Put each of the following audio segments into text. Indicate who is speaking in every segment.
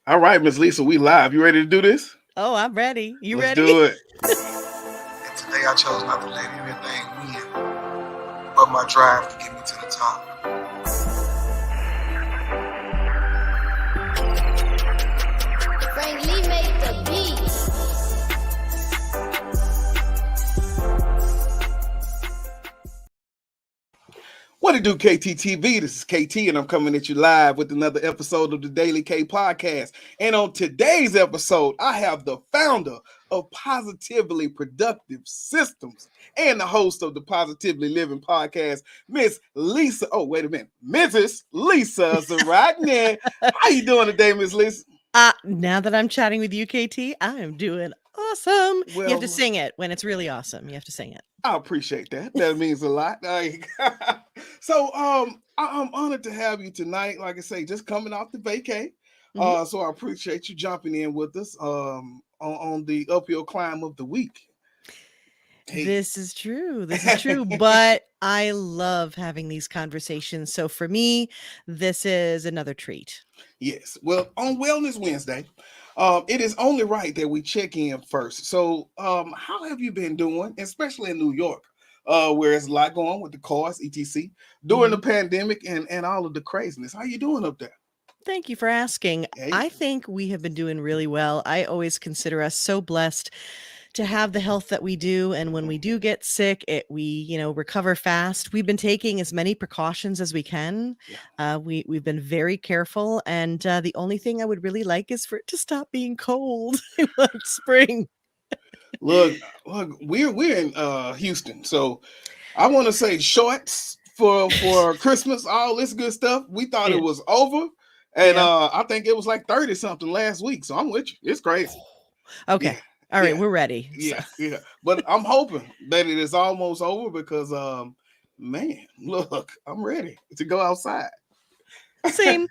Speaker 1: All right, Miss Lisa, we live. You ready to do this?
Speaker 2: Oh, I'm ready. You
Speaker 1: Let's
Speaker 2: ready?
Speaker 1: do it.
Speaker 3: And today I chose not to let anything win but my drive to get me to the top.
Speaker 4: Frank Lee made the beat.
Speaker 1: What it do, KTTV? This is KT, and I'm coming at you live with another episode of the Daily K Podcast. And on today's episode, I have the founder of Positively Productive Systems and the host of the Positively Living Podcast, Miss Lisa. Oh, wait a minute, Mrs. Lisa Zaratne. How you doing today, Miss Lisa?
Speaker 2: Now that I'm chatting with you, KT, I am doing awesome. You have to
Speaker 1: Well,
Speaker 2: sing it when it's really awesome. You have to sing it.
Speaker 1: I appreciate that. That means a lot. So I'm honored to have you tonight. Like I say, just coming off the vacay.
Speaker 2: Mhm.
Speaker 1: So I appreciate you jumping in with us on the uphill climb of the week. Hey.
Speaker 2: This is true. This is true. But I love having these conversations. So for me, this is another treat.
Speaker 1: Yes. Well, on Wellness Wednesday, it is only right that we check in first. So how have you been doing, especially in New York, where there's a lot going on with the cars, etc. During the
Speaker 2: Mhm.
Speaker 1: pandemic and all of the craziness? How you doing up there?
Speaker 2: Thank you for asking.
Speaker 1: Hey.
Speaker 2: I think we have been doing really well. I always consider us so blessed to have the health that we do, and when we do get sick, we recover fast. We've been taking as many precautions as we can.
Speaker 1: Yeah.
Speaker 2: We've been very careful, and the only thing I would really like is for it to stop being cold. I like spring.
Speaker 1: Look, we're in Houston, so I want to say shorts for Christmas, all this good stuff. We thought
Speaker 2: Yeah.
Speaker 1: it was over, and
Speaker 2: Yeah.
Speaker 1: I think it was like 30 something last week. So I'm with you. It's crazy.
Speaker 2: Okay.
Speaker 1: Yeah,
Speaker 2: All right,
Speaker 1: yeah,
Speaker 2: we're ready. So,
Speaker 1: yeah. But I'm hoping that it is almost over because man, look, I'm ready to go outside.
Speaker 2: same.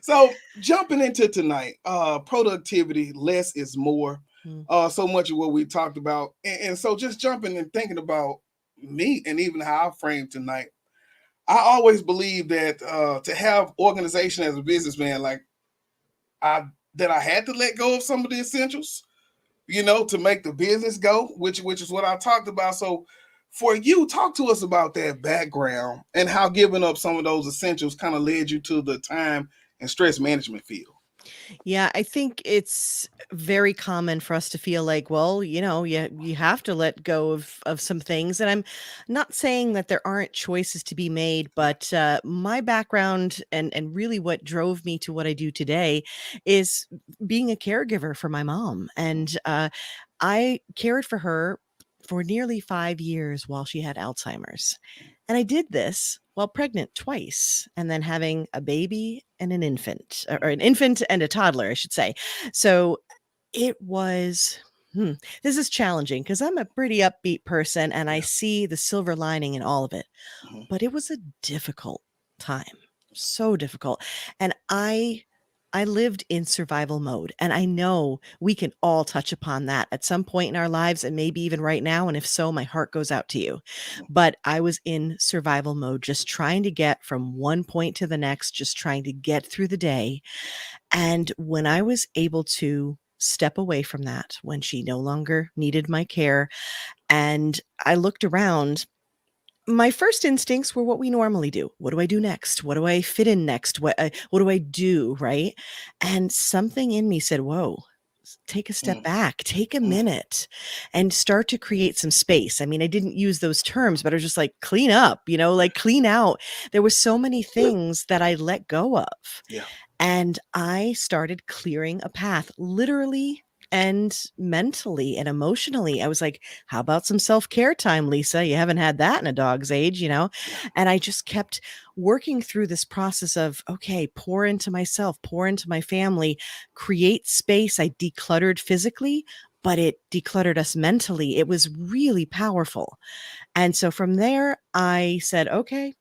Speaker 1: So jumping into tonight, productivity, less is more.
Speaker 2: Mm.
Speaker 1: So much of what we talked about, and so just jumping and thinking about me and even how I frame tonight. I always believe that to have organization as a businessman, like I that I had to let go of some of the essentials, to make the business go, which is what I talked about. So for you, talk to us about that background and how giving up some of those essentials kind of led you to the time and stress management field.
Speaker 2: Yeah, I think it's very common for us to feel like, well, you have to let go of some things. And I'm not saying that there aren't choices to be made, but my background and really what drove me to what I do today is being a caregiver for my mom. And I cared for her for nearly 5 years while she had Alzheimer's. And I did this while pregnant twice and then having a baby and an infant, or an infant and a toddler, I should say. So it was, this is challenging because I'm a pretty upbeat person and I
Speaker 1: Yeah.
Speaker 2: see the silver lining in all of it.
Speaker 1: Mhm.
Speaker 2: But it was a difficult time, so difficult. And I lived in survival mode, and I know we can all touch upon that at some point in our lives and maybe even right now, and if so, my heart goes out to you. But I was in survival mode, just trying to get from one point to the next, just trying to get through the day. And when I was able to step away from that, when she no longer needed my care, and I looked around, my first instincts were what we normally do. What do I do next? What do I fit in next? What do I do, right? And something in me said, "Whoa, take a step
Speaker 1: Mm,
Speaker 2: back, take a
Speaker 1: mm.
Speaker 2: minute and start to create some space." I mean, I didn't use those terms, but I was just like, clean up, like clean out. There were so many things that I let go of.
Speaker 1: Yeah.
Speaker 2: And I started clearing a path, literally and mentally and emotionally. I was like, how about some self care time, Lisa? You haven't had that in a dog's age.
Speaker 1: Yeah.
Speaker 2: And I just kept working through this process of, okay, pour into myself, pour into my family, create space. I decluttered physically, but it decluttered us mentally. It was really powerful. And so from there, I said, okay,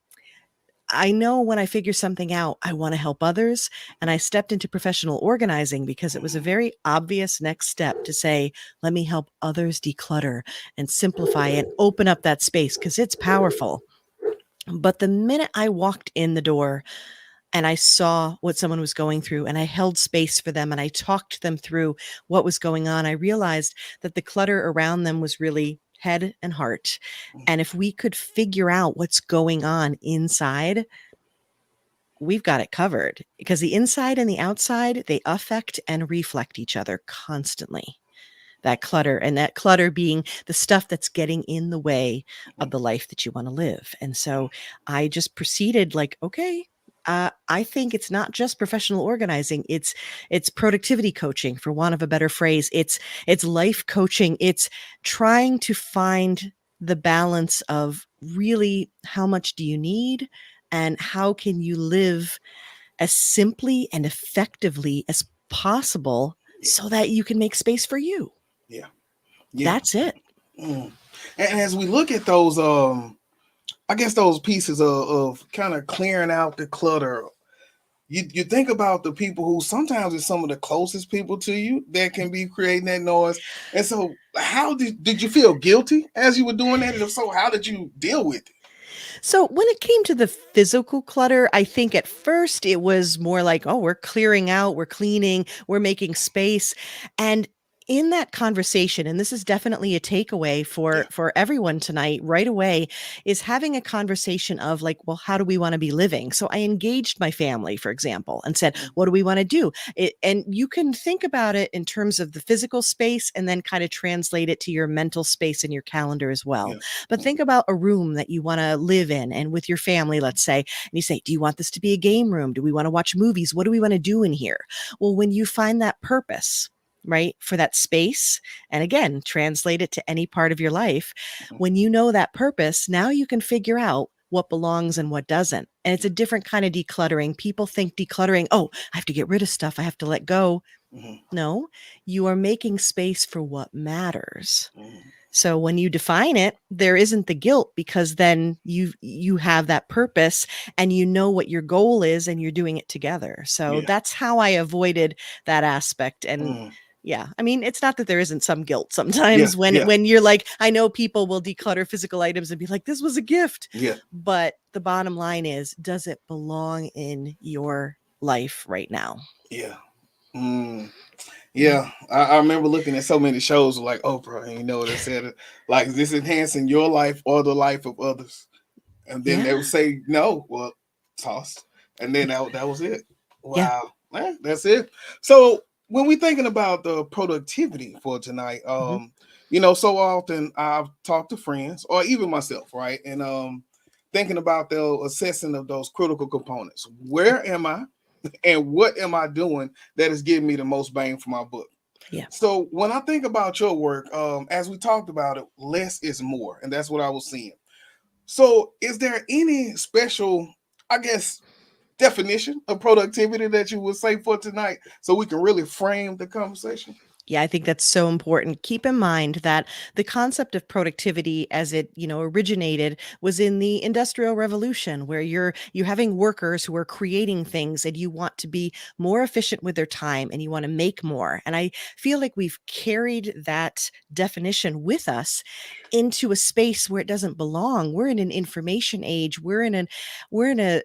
Speaker 2: I know when I figure something out, I want to help others. And I stepped into professional organizing because it was a very obvious next step to say, let me help others declutter and simplify and open up that space because it's powerful. But the minute I walked in the door, and I saw what someone was going through and I held space for them and I talked them through what was going on, I realized that the clutter around them was really head and heart. And if we could figure out what's going on inside, we've got it covered, because the inside and the outside, they affect and reflect each other constantly. That clutter being the stuff that's getting in the way of the life that you want to live. And so I just proceeded like, okay, I think it's not just professional organizing. It's productivity coaching, for want of a better phrase. It's life coaching. It's trying to find the balance of really how much do you need and how can you live as simply and effectively as possible
Speaker 1: Yeah.
Speaker 2: so that you can make space for you.
Speaker 1: Yeah. Yeah.
Speaker 2: That's it.
Speaker 1: Mm. And as we look at those, I guess those pieces of kind of clearing out the clutter, you think about the people who sometimes is some of the closest people to you that can be creating that noise. And so, how did you feel guilty as you were doing that? And if so, how did you deal with it?
Speaker 2: So when it came to the physical clutter, I think at first it was more like, oh, we're clearing out, we're cleaning, we're making space. And in that conversation, and this is definitely a takeaway
Speaker 1: Yeah.
Speaker 2: for everyone tonight right away, is having a conversation of like, well, how do we want to be living? So I engaged my family, for example, and said, what do we want to do? And you can think about it in terms of the physical space and then kind of translate it to your mental space and your calendar as well.
Speaker 1: Yeah.
Speaker 2: But think about a room that you want to live in and with your family, let's say, and you say, do you want this to be a game room? Do we want to watch movies? What do we want to do in here? Well, when you find that purpose, right, for that space, and again, translate it to any part of your life, when you know that purpose, now you can figure out what belongs and what doesn't. And it's a different kind of decluttering. People think decluttering, oh, I have to get rid of stuff, I have to let go.
Speaker 1: Mm-hmm.
Speaker 2: No, you are making space for what matters.
Speaker 1: Mm-hmm.
Speaker 2: So when you define it, there isn't the guilt, because then you have that purpose and you know what your goal is and you're doing it together. So
Speaker 1: Yeah.
Speaker 2: that's how I avoided that aspect. And
Speaker 1: Mm.
Speaker 2: yeah, I mean, it's not that there isn't some guilt
Speaker 1: Yeah.
Speaker 2: sometimes when
Speaker 1: Yeah.
Speaker 2: when you're like, I know people will declutter physical items and be like, this was a gift.
Speaker 1: Yeah.
Speaker 2: But the bottom line is, does it belong in your life right now?
Speaker 1: Yeah. Mm. Yeah, I remember looking at so many shows like Oprah, and you know they said it, like, is this enhancing your life or the life of others? And then they would
Speaker 2: Yeah.
Speaker 1: say no, well, toss, and then that was it.
Speaker 2: Yeah.
Speaker 1: Wow, that's it. So when we thinking about the productivity for tonight,
Speaker 2: Mhm.
Speaker 1: so often I've talked to friends or even myself, right, and thinking about the assessing of those critical components. Where am I? And what am I doing that is giving me the most bang for my buck?
Speaker 2: Yeah.
Speaker 1: So when I think about your work, as we talked about it, less is more, and that's what I was seeing. So is there any special, I guess, definition of productivity that you would say for tonight, so we can really frame the conversation?
Speaker 2: Yeah, I think that's so important. Keep in mind that the concept of productivity as it, originated was in the Industrial Revolution, where you're having workers who are creating things and you want to be more efficient with their time and you want to make more. And I feel like we've carried that definition with us into a space where it doesn't belong. We're in an information age. We're in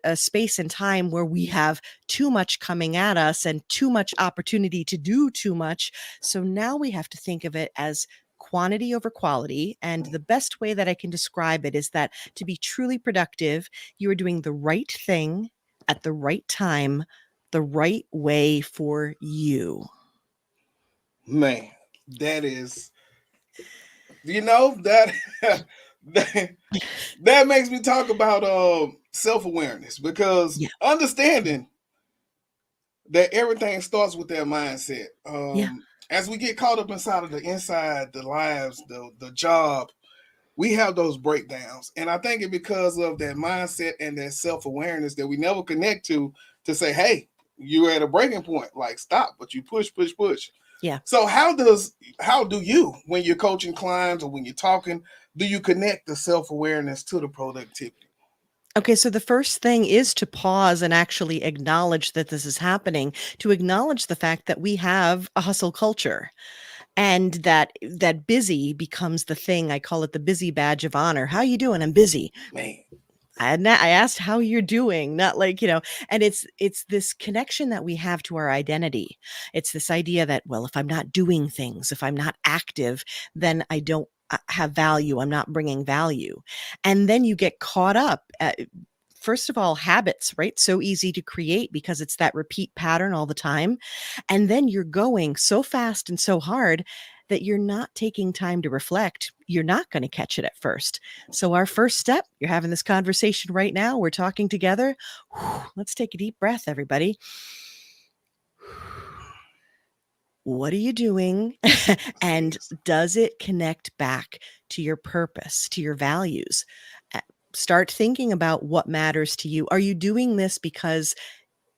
Speaker 2: a space and time where we have too much coming at us and too much opportunity to do too much. So now we have to think of it as quantity over quality. And the best way that I can describe it is that to be truly productive, you are doing the right thing at the right time, the right way for you.
Speaker 1: Man, that is, that that, that makes me talk about self-awareness, because
Speaker 2: Yeah.
Speaker 1: understanding that everything starts with that mindset.
Speaker 2: Yeah.
Speaker 1: As we get caught up inside of the lives, the job, we have those breakdowns. And I think it's because of that mindset and that self-awareness that we never connect to say, hey, you're at a breaking point, like stop, but you push, push, push.
Speaker 2: Yeah.
Speaker 1: So how do you, when you're coaching clients or when you're talking, do you connect the self-awareness to the productivity?
Speaker 2: Okay, so the first thing is to pause and actually acknowledge that this is happening, to acknowledge the fact that we have a hustle culture and that busy becomes the thing. I call it the busy badge of honor. How you doing? I'm busy.
Speaker 1: Man.
Speaker 2: I asked how you're doing, not like, and it's this connection that we have to our identity. It's this idea that, well, if I'm not doing things, if I'm not active, then I don't have value. I'm not bringing value. And then you get caught up at, first of all, habits, right? So easy to create because it's that repeat pattern all the time. And then you're going so fast and so hard that you're not taking time to reflect. You're not going to catch it at first. So, our first step, you're having this conversation right now. We're talking together. Let's take a deep breath, everybody. What are you doing? And does it connect back to your purpose, to your values? Start thinking about what matters to you. Are you doing this because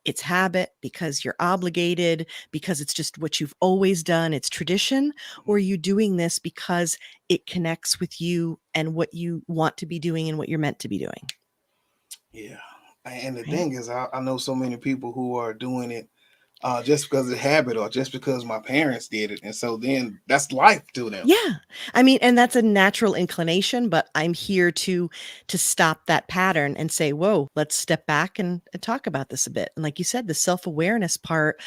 Speaker 2: it's habit, because you're obligated, because it's just what you've always done, it's tradition? Or are you doing this because it connects with you and what you want to be doing and what you're meant to be doing?
Speaker 1: Yeah. And the
Speaker 2: Right?
Speaker 1: thing is, I know so many people who are doing it just because of habit or just because my parents did it. And so then that's life to them.
Speaker 2: Yeah. I mean, and that's a natural inclination, but I'm here to stop that pattern and say, whoa, let's step back and talk about this a bit. And like you said, the self-awareness part,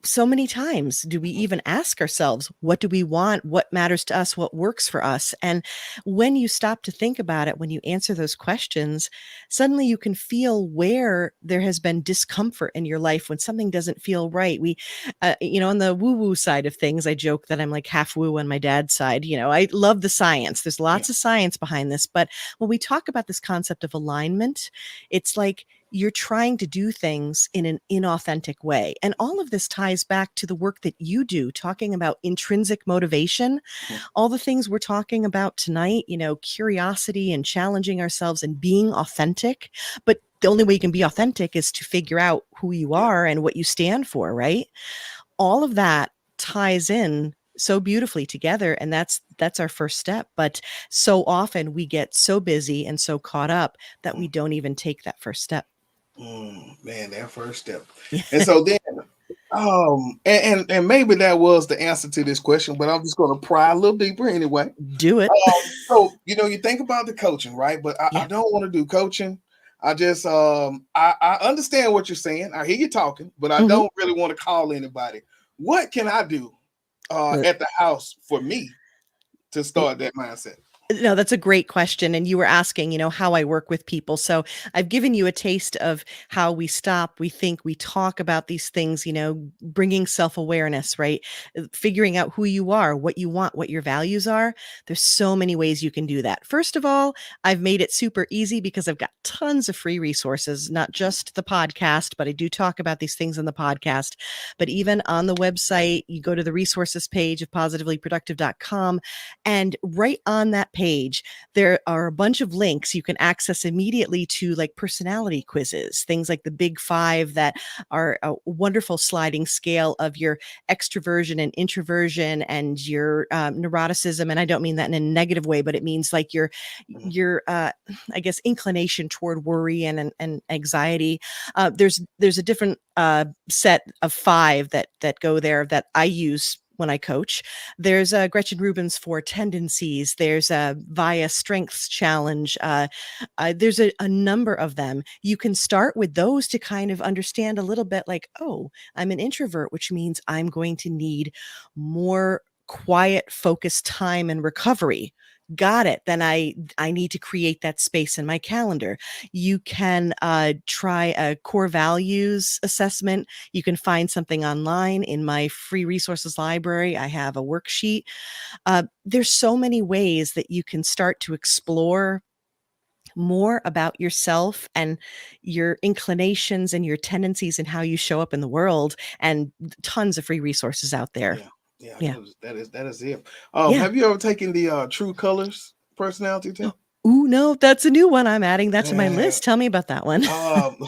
Speaker 2: so many times do we even ask ourselves, what do we want? What matters to us? What works for us? And when you stop to think about it, when you answer those questions, suddenly you can feel where there has been discomfort in your life when something doesn't feel right. On the woo woo side of things, I joke that I'm like half woo on my dad's side. I love the science. There's lots of science behind this. But when we talk about this concept of alignment, it's like, you're trying to do things in an inauthentic way. And all of this ties back to the work that you do, talking about intrinsic motivation, all the things we're talking about tonight, curiosity and challenging ourselves and being authentic. But the only way you can be authentic is to figure out who you are and what you stand for, right? All of that ties in so beautifully together, and that's our first step. But so often we get so busy and so caught up that we don't even take that first step.
Speaker 1: Man, that first step.
Speaker 2: Yeah.
Speaker 1: And so then, and maybe that was the answer to this question, but I'm just going to pry a little deeper anyway.
Speaker 2: Do it.
Speaker 1: So you think about the coaching, right? But I don't want to do coaching. I just I understand what you're saying. I hear you talking, but I don't really want to call anybody. What can I do at the house for me to start that mindset?
Speaker 2: No, that's a great question. And you were asking, how I work with people. So I've given you a taste of how we stop, we think, we talk about these things, bringing self-awareness, right? Figuring out who you are, what you want, what your values are. There's so many ways you can do that. First of all, I've made it super easy because I've got tons of free resources, not just the podcast, but I do talk about these things in the podcast. But even on the website, you go to the resources page of positivelyproductive.com, and right on that page, there are a bunch of links you can access immediately to, like, personality quizzes, things like the Big Five that are a wonderful sliding scale of your extroversion and introversion and your neuroticism. And I don't mean that in a negative way, but it means like your I guess, inclination toward worry and anxiety. There's a different set of 5 that go there that I use when I coach. There's Gretchen Rubin's 4 tendencies. There's a VIA strengths challenge. There's a number of them. You can start with those to kind of understand a little bit, like, oh, I'm an introvert, which means I'm going to need more quiet, focused time and recovery. Got it. Then I need to create that space in my calendar. You can try a core values assessment. You can find something online in my free resources library. I have a worksheet. There's so many ways that you can start to explore more about yourself and your inclinations and your tendencies and how you show up in the world, and tons of free resources out there. Yeah.
Speaker 1: That is it.
Speaker 2: Yeah.
Speaker 1: Have you ever taken the True Colors personality test?
Speaker 2: Ooh, no, that's a new one. I'm adding that to my list. Tell me about that one.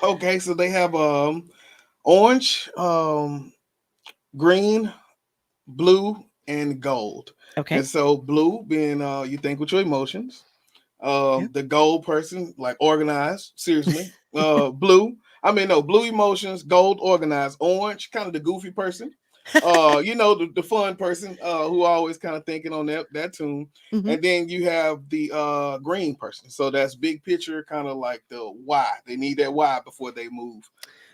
Speaker 1: Okay, so they have orange, green, blue, and gold.
Speaker 2: Okay.
Speaker 1: And so blue being you think with your emotions. The gold person, like organized, seriously. Blue emotions, gold organized, orange, kind of the goofy person. The fun person who always kind of thinking on that tune.
Speaker 2: Mhm.
Speaker 1: And then you have the green person. So that's big picture, kind of like the why. They need that why before they move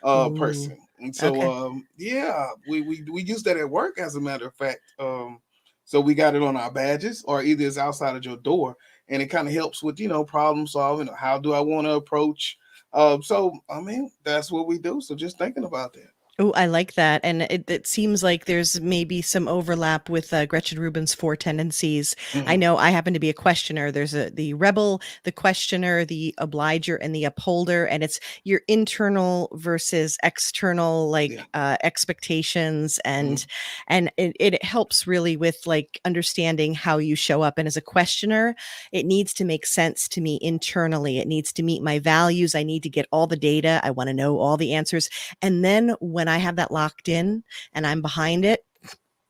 Speaker 2: Ooh,
Speaker 1: person. And so
Speaker 2: okay.
Speaker 1: yeah, we use that at work as a matter of fact. So we got it on our badges or either it's outside of your door and it kind of helps with problem solving. How do I want to approach so I mean that's what we do. So just thinking about that.
Speaker 2: Oh, I like that. And it seems like there's maybe some overlap with Gretchen Rubin's four tendencies. I
Speaker 1: Mhm.
Speaker 2: know I happen to be a questioner. There's the rebel, the questioner, the obliger, and the upholder. And it's your internal versus external
Speaker 1: Yeah.
Speaker 2: expectations.
Speaker 1: Mhm.
Speaker 2: And it helps really with like understanding how you show up. And as a questioner, it needs to make sense to me internally. It needs to meet my values. I need to get all the data. I want to know all the answers. And then when I have that locked in and I'm behind it,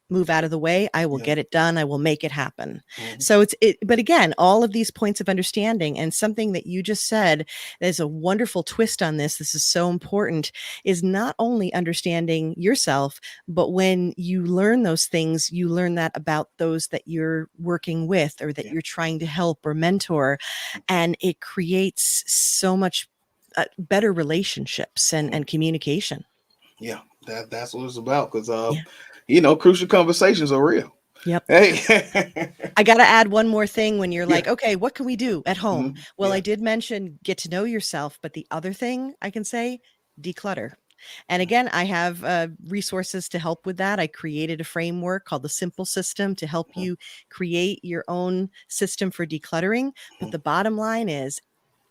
Speaker 2: move out of the way, I will
Speaker 1: Yeah.
Speaker 2: get it done. I will make it happen.
Speaker 1: Mhm.
Speaker 2: So but again, all of these points of understanding and something that you just said, there's a wonderful twist on this. This is so important is not only understanding yourself, but when you learn those things, you learn that about those that you're working with or that
Speaker 1: Yeah.
Speaker 2: you're trying to help or mentor. And it creates so much better relationships
Speaker 1: Mhm.
Speaker 2: and communication.
Speaker 1: Yeah, that's what it's about. Because
Speaker 2: Yeah.
Speaker 1: crucial conversations are real.
Speaker 2: Yep.
Speaker 1: Hey,
Speaker 2: I got to add one more thing when you're
Speaker 1: yeah,
Speaker 2: like, okay, what can we do at home? Well, I
Speaker 1: yeah,
Speaker 2: did mention get to know yourself, but the other thing I can say, declutter. And again, I have resources to help with that. I created a framework called the Simple System to help
Speaker 1: mhm,
Speaker 2: you create your own system for decluttering. But
Speaker 1: mhm,
Speaker 2: the bottom line is,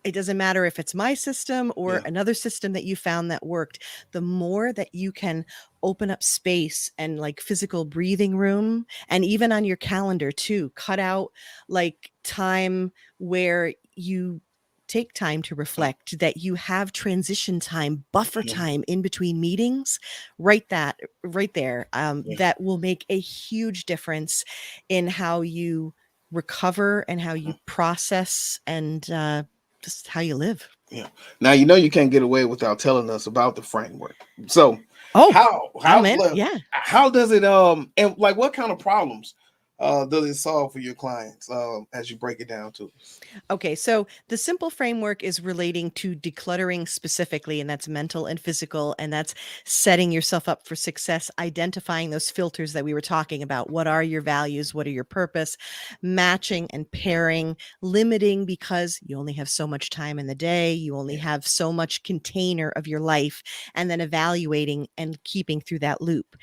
Speaker 2: it doesn't matter if it's my system or
Speaker 1: yeah,
Speaker 2: another system that you found that worked. The more that you can open up space and like physical breathing room, and even on your calendar too, cut out like time where you take time to
Speaker 1: mhm,
Speaker 2: reflect, that you have transition time, buffer
Speaker 1: mhm,
Speaker 2: time in between meetings. Write that right there.
Speaker 1: yeah,
Speaker 2: That will make a huge difference in how you recover and how you
Speaker 1: mhm,
Speaker 2: process and just how you live.
Speaker 1: yeah. Now you can't get away without telling us about the framework. So
Speaker 2: Oh,
Speaker 1: how
Speaker 2: I'm
Speaker 1: how
Speaker 2: in.
Speaker 1: le-
Speaker 2: Yeah.
Speaker 1: how does it and like what kind of problems does it solve for your clients as you break it down to us?
Speaker 2: Okay, so the simple framework is relating to decluttering specifically, and that's mental and physical, and that's setting yourself up for success, identifying those filters that we were talking about. What are your values? What are your purpose? Matching and pairing, limiting because you only have so much time in the day, you only
Speaker 1: Yeah,
Speaker 2: have so much container of your life, and then evaluating and keeping through that loop.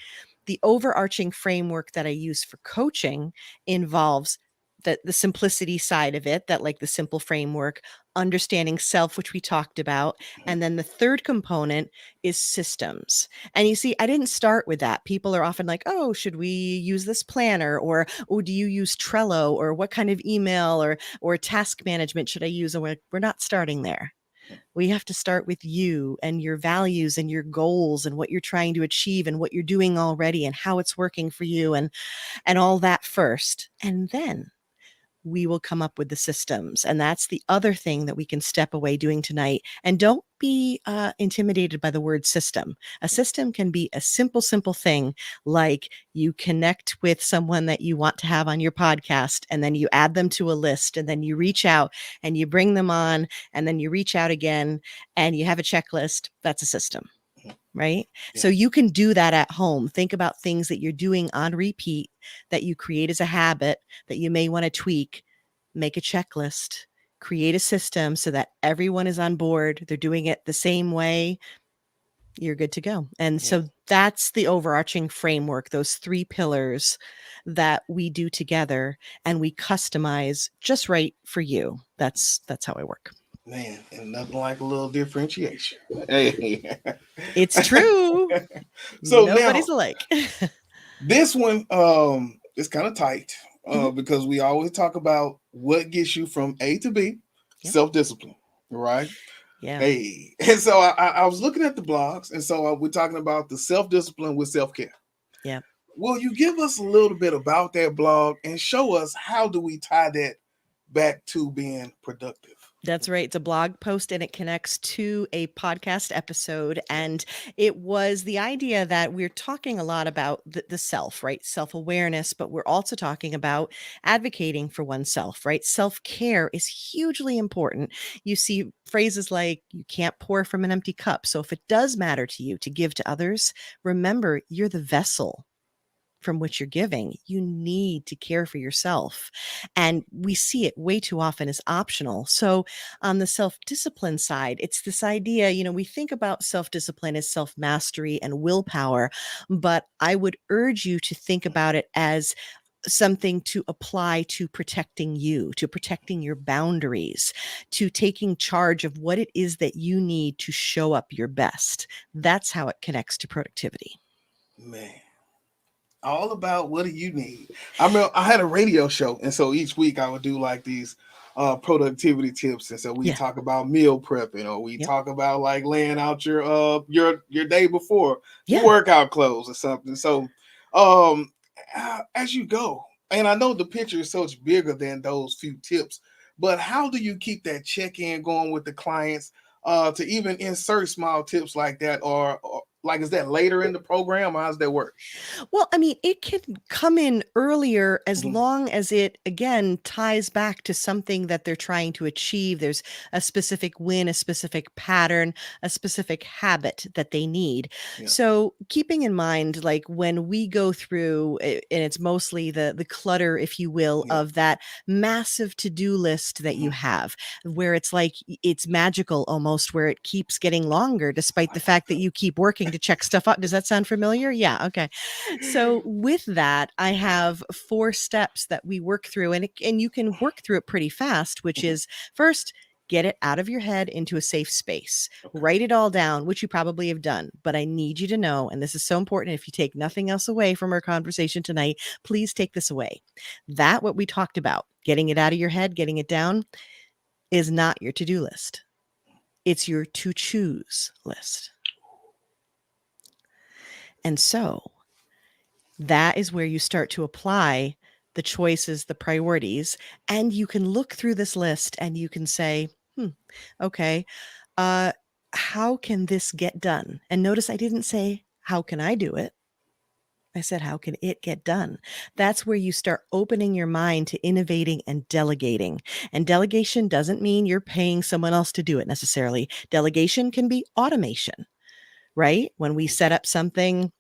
Speaker 2: The overarching framework that I use for coaching involves the simplicity side of it, that like the simple framework, understanding self, which we talked about.
Speaker 1: mhm,
Speaker 2: And then the third component is systems. And you see, I didn't start with that. People are often like, oh, should we use this planner? Or, oh, do you use Trello? Or what kind of email or task management should I use? And we're not starting there. We have to start with you and your values and your goals and what you're trying to achieve and what you're doing already and how it's working for you and all that first. And then we will come up with the systems. And that's the other thing that we can step away doing tonight. And don't be intimidated by the word system. A system can be a simple thing like you connect with someone that you want to have on your podcast, and then you add them to a list, and then you reach out and you bring them on, and then you reach out again and you have a checklist. That's a system.
Speaker 1: mhm,
Speaker 2: Right.
Speaker 1: yeah,
Speaker 2: So you can do that at home. Think about things that you're doing on repeat that you create as a habit that you may want to tweak. Make a checklist, create a system so that everyone is on board. They're doing it the same way. You're good to go. And
Speaker 1: yeah,
Speaker 2: so that's the overarching framework, those three pillars that we do together and we customize just right for you. That's how I work.
Speaker 1: man, and nothing like a little differentiation. Hey,
Speaker 2: It's true.
Speaker 1: so now
Speaker 2: Nobody's alike.
Speaker 1: this one is kind of tight
Speaker 2: Mhm.
Speaker 1: because we always talk about what gets you from A to B,
Speaker 2: Yep.
Speaker 1: self-discipline, right?
Speaker 2: Yeah.
Speaker 1: Hey, and so I was looking at the blogs, and so we're talking about the self-discipline with self-care.
Speaker 2: Yeah.
Speaker 1: Will you give us a little bit about that blog and show us how do we tie that back to being productive?
Speaker 2: That's right. It's a blog post and it connects to a podcast episode. And it was the idea that we're talking a lot about the self, right? Self awareness, but we're also talking about advocating for oneself, right? Self care is hugely important. You see phrases like, you can't pour from an empty cup. So if it does matter to you to give to others, remember you're the vessel from which you're giving. You need to care for yourself. And we see it way too often as optional. So, on the self discipline side, it's this idea, we think about self discipline as self mastery and willpower, but I would urge you to think about it as something to apply to protecting you, to protecting your boundaries, to taking charge of what it is that you need to show up your best. That's how it connects to productivity.
Speaker 1: Man, all about what do you need. I remember I had a radio show, and so each week I would do like these productivity tips, and so we
Speaker 2: Yeah.
Speaker 1: talk about meal prepping, or we
Speaker 2: Yep.
Speaker 1: talk about like laying out your day before
Speaker 2: Yeah.
Speaker 1: workout clothes or something. So um as you go, and I know the picture is so much bigger than those few tips, but how do you keep that check-in going with the clients to even insert small tips like that, or like, is that later in the program, or how's that work?
Speaker 2: Well, I mean, it can come in earlier as
Speaker 1: Mhm.
Speaker 2: long as it, again, ties back to something that they're trying to achieve. There's a specific win, a specific pattern, a specific habit that they need.
Speaker 1: Yeah.
Speaker 2: So, keeping in mind, like when we go through, and it's mostly the clutter, if you will,
Speaker 1: Yeah.
Speaker 2: of that massive to-do list that you
Speaker 1: Mhm.
Speaker 2: have, where it's like it's magical almost, where it keeps getting longer despite the fact that you keep working to check stuff out. Does that sound familiar? Yeah. Okay. So with that, I have 4 steps that we work through, and you can work through it pretty fast, which
Speaker 1: Mhm.
Speaker 2: is first, get it out of your head into a safe space.
Speaker 1: Okay.
Speaker 2: Write it all down, which you probably have done, but I need you to know, and this is so important, if you take nothing else away from our conversation tonight, please take this away. That what we talked about, getting it out of your head, getting it down, is not your to-do list. It's your to choose list. And so that is where you start to apply the choices, the priorities, and you can look through this list and you can say, okay, uh, how can this get done? And notice I didn't say, how can I do it? I said, how can it get done? That's where you start opening your mind to innovating and delegating. And delegation doesn't mean you're paying someone else to do it necessarily. Delegation can be automation, right? When we set up something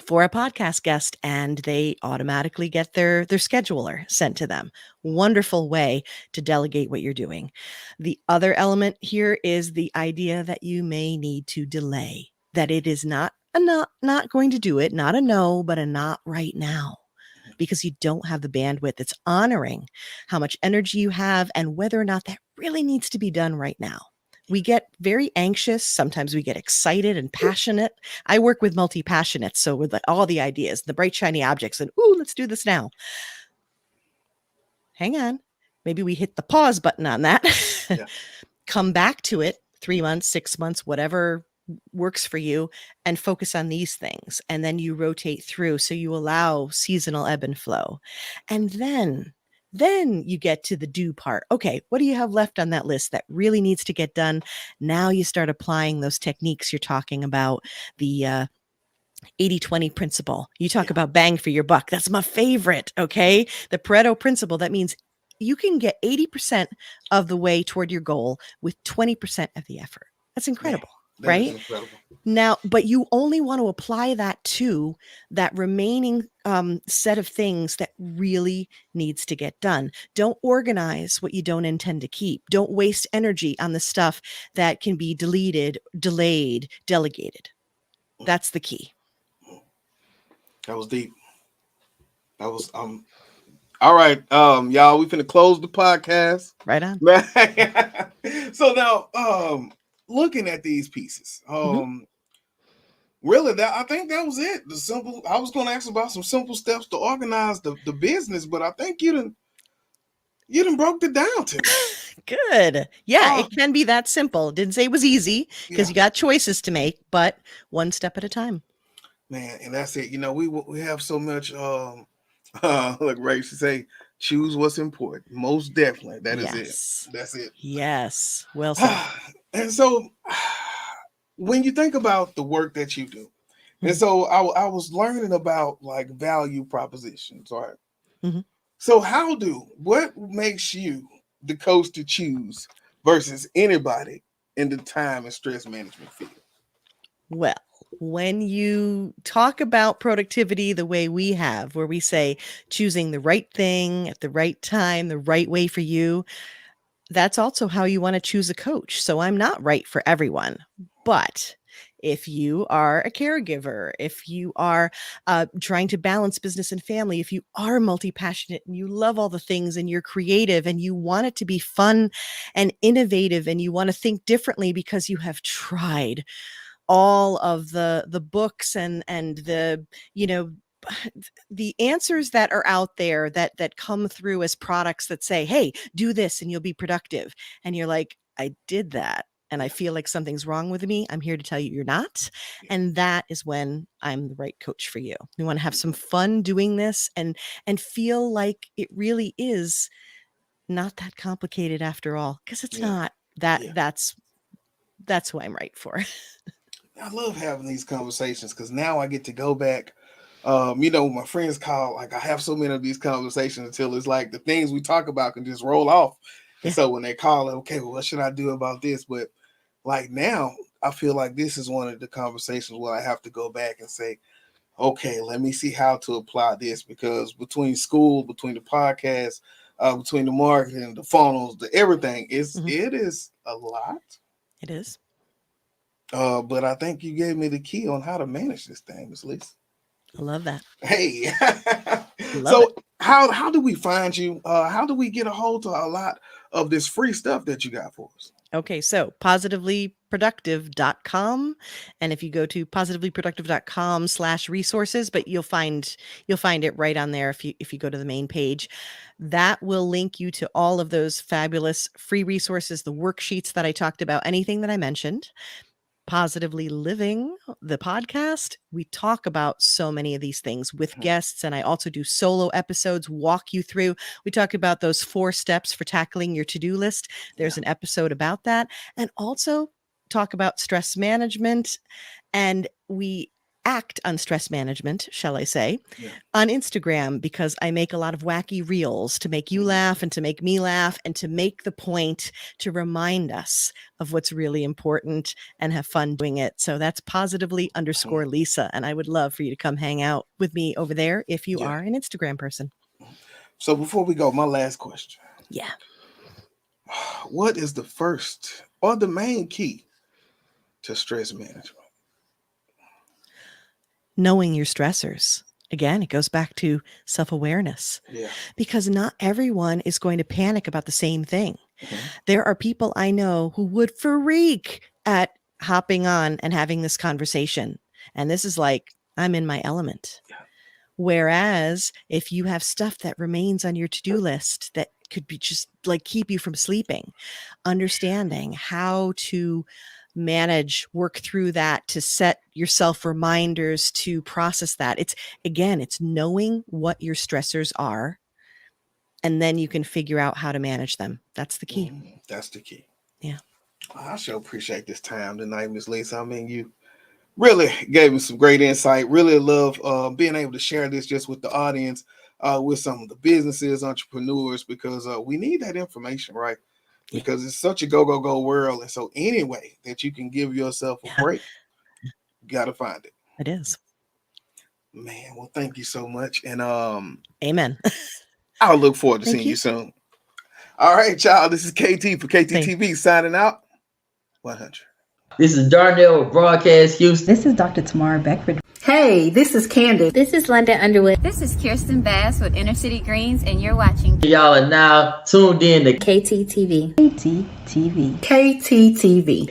Speaker 2: for a podcast guest and they automatically get their scheduler sent to them. Wonderful way to delegate what you're doing. The other element here is the idea that you may need to delay, that it is not a not going to do it, not a no, but a not right now, because you don't have the bandwidth. It's honoring how much energy you have and whether or not that really needs to be done right now. We get very anxious. Sometimes we get excited and passionate. I work with multi-passionates. So with all the ideas, the bright, shiny objects, and ooh, let's do this now. Hang on. Maybe we hit the pause button on that.
Speaker 1: Yeah.
Speaker 2: Come back to it 3 months, 6 months, whatever works for you, and focus on these things. And then you rotate through. So you allow seasonal ebb and flow. And then you get to the do part. Okay, what do you have left on that list that really needs to get done? Now you start applying those techniques you're talking about, the 80-20 principle. You talk
Speaker 1: Yeah.
Speaker 2: about bang for your buck. That's my favorite, okay? The Pareto principle, that means you can get 80% of the way toward your goal with 20% of the effort. That's incredible.
Speaker 1: That
Speaker 2: Right?
Speaker 1: is incredible.
Speaker 2: Now, but you only want to apply that to that remaining set of things that really needs to get done. Don't organize what you don't intend to keep. Don't waste energy on the stuff that can be deleted, delayed, delegated. That's the key.
Speaker 1: That was deep. That was all right. Y'all, we finna close the podcast.
Speaker 2: Right on.
Speaker 1: So now looking at these pieces, really that I think that was it. The simple, I was gonna ask about some simple steps to organize the business, but I think you done broke it down to me.
Speaker 2: Good. Yeah,
Speaker 1: Oh,
Speaker 2: it can be that simple. Didn't say it was easy because
Speaker 1: yeah,
Speaker 2: you got choices to make, but one step at a time.
Speaker 1: man, and that's it. You know, we have so much like Ray should say, Choose what's important. Most definitely. That is
Speaker 2: Yes.
Speaker 1: it. That's it.
Speaker 2: Yes. Well said.
Speaker 1: And so when you think about the work that you do, and
Speaker 2: Mhm.
Speaker 1: so I was learning about like value propositions, right?
Speaker 2: Mhm.
Speaker 1: So what makes you the coach to choose versus anybody in the time and stress management field?
Speaker 2: Well, when you talk about productivity the way we have, where we say choosing the right thing at the right time, the right way for you, that's also how you want to choose a coach. So I'm not right for everyone. But if you are a caregiver, if you are trying to balance business and family, if you are multi passionate and you love all the things and you're creative and you want it to be fun and innovative and you want to think differently because you have tried all of the books and the, you know, the answers that are out there that come through as products that say, hey, do this and you'll be productive, and you're like, I did that and I
Speaker 1: Yeah.
Speaker 2: feel like something's wrong with me. I'm here to tell you you're not.
Speaker 1: Yeah.
Speaker 2: And that is when I'm the right coach for you. We want to have some fun doing this and feel like it really is not that complicated after all, because it's
Speaker 1: Yeah.
Speaker 2: not.
Speaker 1: Yeah.
Speaker 2: That's who I'm right for.
Speaker 1: I love having these conversations because now I get to go back. My friends call, like I have so many of these conversations until it's like the things we talk about can just roll off. And
Speaker 2: Yeah.
Speaker 1: so when they call, okay, well, what should I do about this? But like now, I feel like this is one of the conversations where I have to go back and say, okay, let me see how to apply this, because between school, between the podcast, between the marketing, the funnels, the everything, it is a lot.
Speaker 2: It is.
Speaker 1: But I think you gave me the key on how to manage this thing, Miss Lisa.
Speaker 2: I love that.
Speaker 1: Hey,
Speaker 2: Love
Speaker 1: so how do we find you? How do we get a hold of a lot of this free stuff that you got for us?
Speaker 2: Okay, so positivelyproductive.com. And if you go to positivelyproductive.com/resources, but you'll find it right on there if you go to the main page. That will link you to all of those fabulous free resources, the worksheets that I talked about, anything that I mentioned. Positively Living, the podcast, we talk about so many of these things with guests, and I also do solo episodes, walk you through. We talk about those 4 steps for tackling your to-do list. There's an episode about that, and also talk about stress management, and we act on stress management, shall I say, on Instagram, because I make a lot of wacky reels to make you laugh and to make me laugh and to make the point to remind us of what's really important and have fun doing it. So that's positively_Lisa. And I would love for you to come hang out with me over there if you are an Instagram person.
Speaker 1: So before we go, my last question.
Speaker 2: Yeah.
Speaker 1: What is the first or the main key to stress management?
Speaker 2: Knowing your stressors. Again, it goes back to self-awareness.
Speaker 1: Yeah.
Speaker 2: Because not everyone is going to panic about the same thing. There are people I know who would freak at hopping on and having this conversation. And this is like, I'm in my element.
Speaker 1: Yeah.
Speaker 2: Whereas if you have stuff that remains on your to-do list that could be just like keep you from sleeping, understanding how to manage, work through that, to set yourself reminders to process that. It's knowing what your stressors are, and then you can figure out how to manage them. That's the key.
Speaker 1: That's the key.
Speaker 2: Yeah.
Speaker 1: I sure appreciate this time tonight, Miss Lisa. I mean, you really gave me some great insight. Really love being able to share this just with the audience, with some of the businesses, entrepreneurs, because we need that information, right? Because it's such a go world. And so any way that you can give yourself a break, you got to find it.
Speaker 2: It is.
Speaker 1: Man, well, thank you so much. And
Speaker 2: amen.
Speaker 1: I'll look forward to seeing you soon. All right, y'all. This is KT for KTTV signing out. 100.
Speaker 5: This is Darnell with Broadcast Houston.
Speaker 6: This is Dr. Tamara Beckford.
Speaker 7: Hey, this is Candace.
Speaker 4: This is London Underwood.
Speaker 8: This is Kirsten Bass with Inner City Greens, and you're watching.
Speaker 5: Y'all are now tuned in to
Speaker 4: KTTV.
Speaker 6: KTTV.
Speaker 7: KTTV.